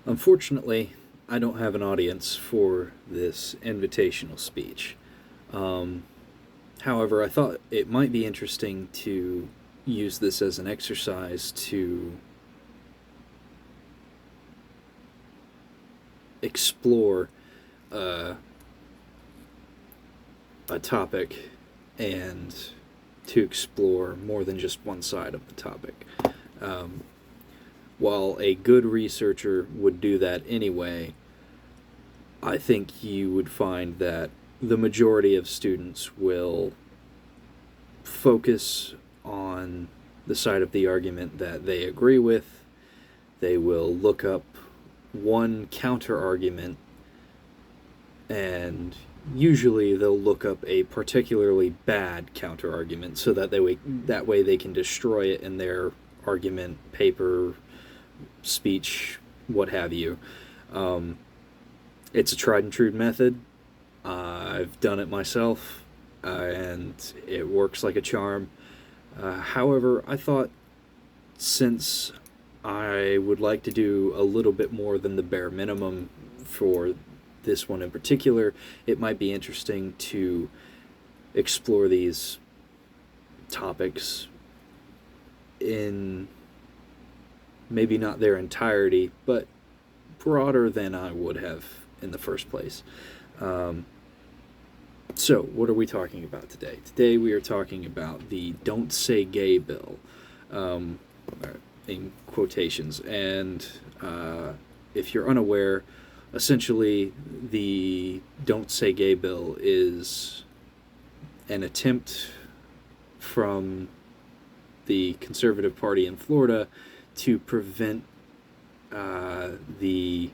Unfortunately, I don't have an audience for this invitational speech. Um, However, I thought it might be interesting to use this as an exercise to explore uh, a topic and to explore more than just one side of the topic. Um, while a good researcher would do that anyway, I think you would find that the majority of students will focus on the side of the argument that they agree with. They will look up one counter argument, and usually they'll look up a particularly bad counter argument so that way they can destroy it in their argument, paper, speech, what have you. Um, it's a tried and true method. I've done it myself, and it works like a charm. However, I thought since I would like to do a little bit more than the bare minimum for this one in particular, it might be interesting to explore these topics in maybe not their entirety, but broader than I would have in the first place. Um, so, what are we talking about today? Today we are talking about the Don't Say Gay bill, um, in quotations. And if you're unaware, essentially the Don't Say Gay bill is an attempt from the Conservative Party in Florida to prevent the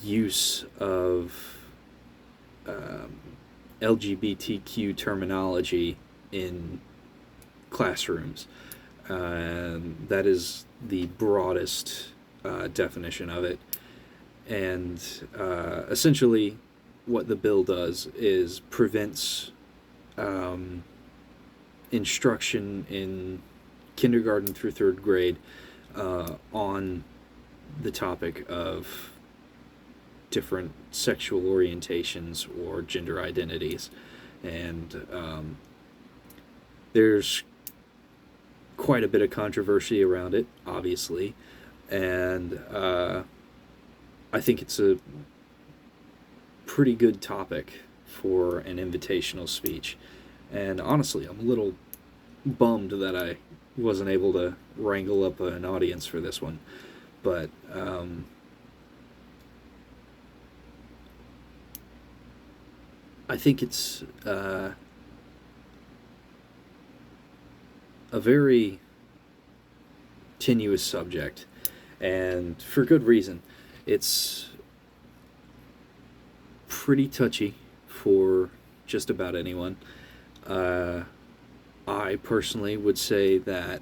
use of um, LGBTQ terminology in classrooms. That is the broadest definition of it. And essentially, what the bill does is prevents instruction in kindergarten through third grade on the topic of different sexual orientations or gender identities. And there's quite a bit of controversy around it, obviously. And I think it's a pretty good topic for an invitational speech. And honestly, I'm a little bummed that I wasn't able to wrangle up an audience for this one. But I think it's a very tenuous subject, and for good reason. It's pretty touchy for just about anyone. Uh, I personally would say that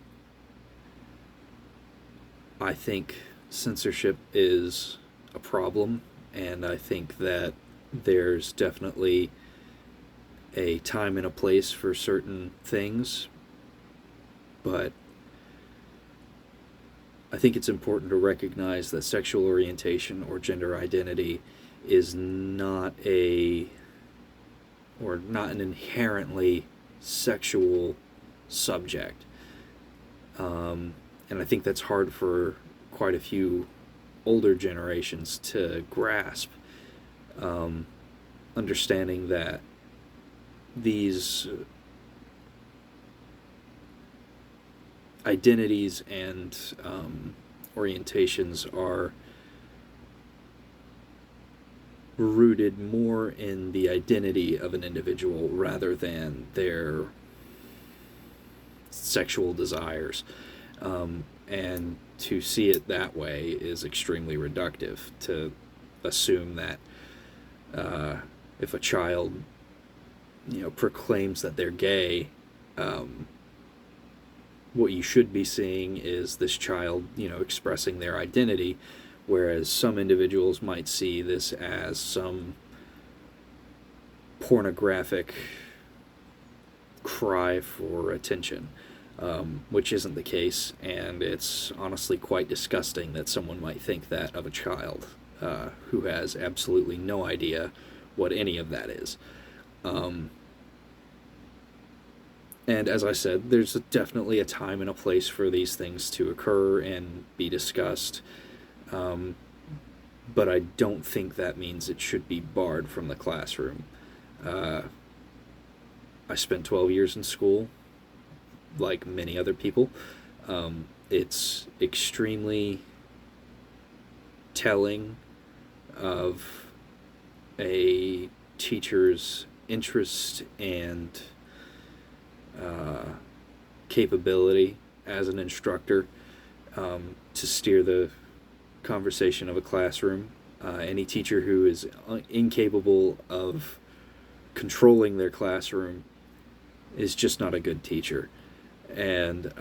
I think censorship is a problem, and I think that there's definitely a time and a place for certain things, but I think it's important to recognize that sexual orientation or gender identity is not an inherently sexual subject. And I think that's hard for quite a few older generations to grasp. Understanding that these identities and orientations are rooted more in the identity of an individual rather than their sexual desires. And to see it that way is extremely reductive. To assume that if a child, proclaims that they're gay, what you should be seeing is this child, expressing their identity, whereas some individuals might see this as some pornographic cry for attention. which isn't the case, and it's honestly quite disgusting that someone might think that of a child who has absolutely no idea what any of that is. And as I said, there's definitely a time and a place for these things to occur and be discussed. But I don't think that means it should be barred from the classroom. I spent 12 years in school, like many other people. It's extremely telling of a teacher's interest and capability as an instructor to steer the conversation of a classroom. Any teacher who is incapable of controlling their classroom is just not a good teacher. And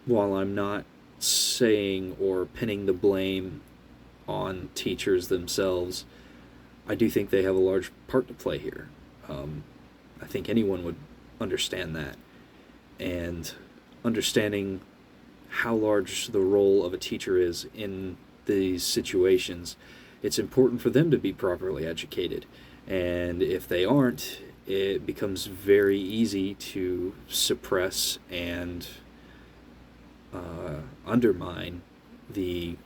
while I'm not saying or pinning the blame on teachers themselves, I do think they have a large part to play here. I think anyone would understand that. And understanding how large the role of a teacher is in these situations, it's important for them to be properly educated. And if they aren't, it becomes very easy to suppress and undermine the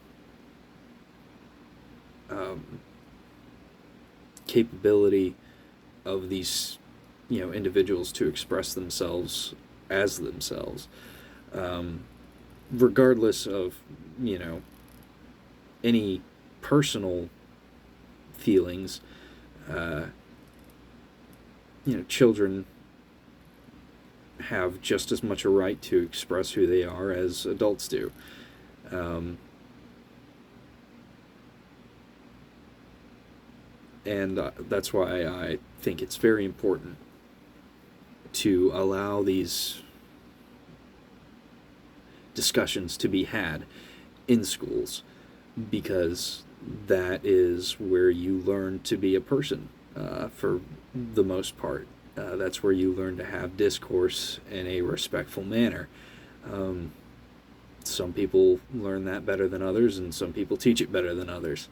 capability of these individuals to express themselves as themselves, regardless of any personal feelings. Children have just as much a right to express who they are as adults do. And that's why I think it's very important to allow these discussions to be had in schools, because that is where you learn to be a person for the most part. That's where you learn to have discourse in a respectful manner. Some people learn that better than others, and some people teach it better than others.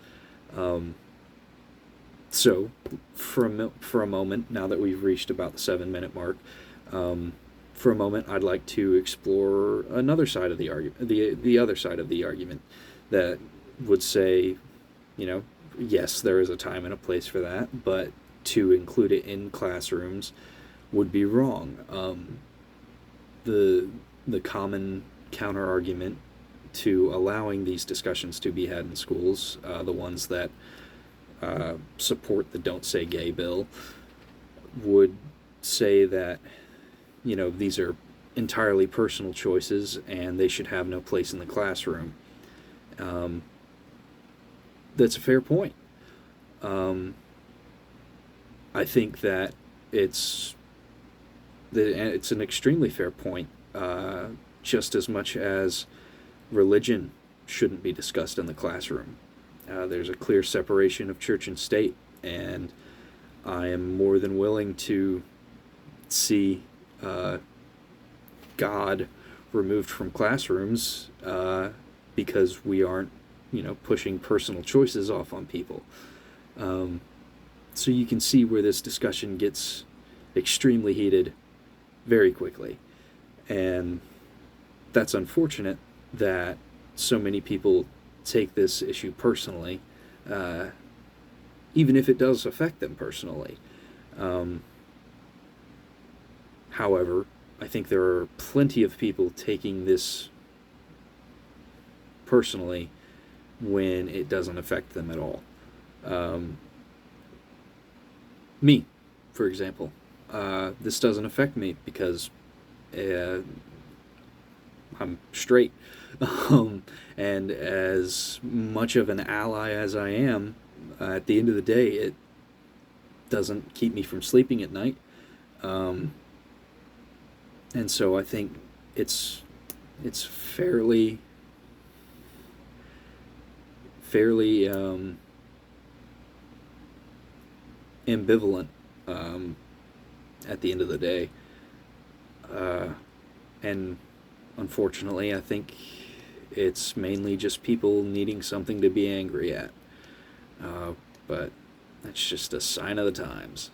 So, for a moment, now that we've reached about the 7-minute mark, for a moment, I'd like to explore another side of the argument, the other side of the argument, that would say, yes, there is a time and a place for that, but to include it in classrooms would be wrong. The common counter argument to allowing these discussions to be had in schools, the ones that support the Don't Say Gay bill, would say that these are entirely personal choices and they should have no place in the classroom. That's a fair point. I think that it's an extremely fair point, just as much as religion shouldn't be discussed in the classroom. There's a clear separation of church and state, and I am more than willing to see God removed from classrooms because we aren't, pushing personal choices off on people. So you can see where this discussion gets extremely heated very quickly. And that's unfortunate that so many people take this issue personally, even if it does affect them personally. However, I think there are plenty of people taking this personally when it doesn't affect them at all. Me, for example, this doesn't affect me because I'm straight. And as much of an ally as I am, at the end of the day, it doesn't keep me from sleeping at night. And so I think it's fairly ambivalent at the end of the day. And unfortunately, I think it's mainly just people needing something to be angry at. But that's just a sign of the times.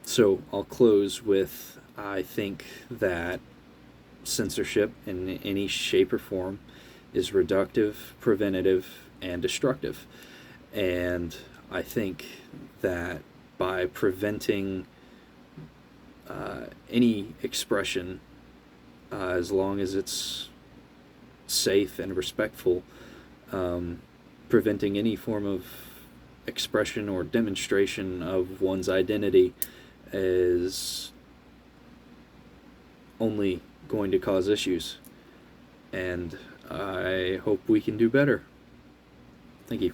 So I'll close with, I think that censorship in any shape or form is reductive, preventative, and destructive. And I think that by preventing any expression, as long as it's safe and respectful, preventing any form of expression or demonstration of one's identity is only going to cause issues. And I hope we can do better. Thank you.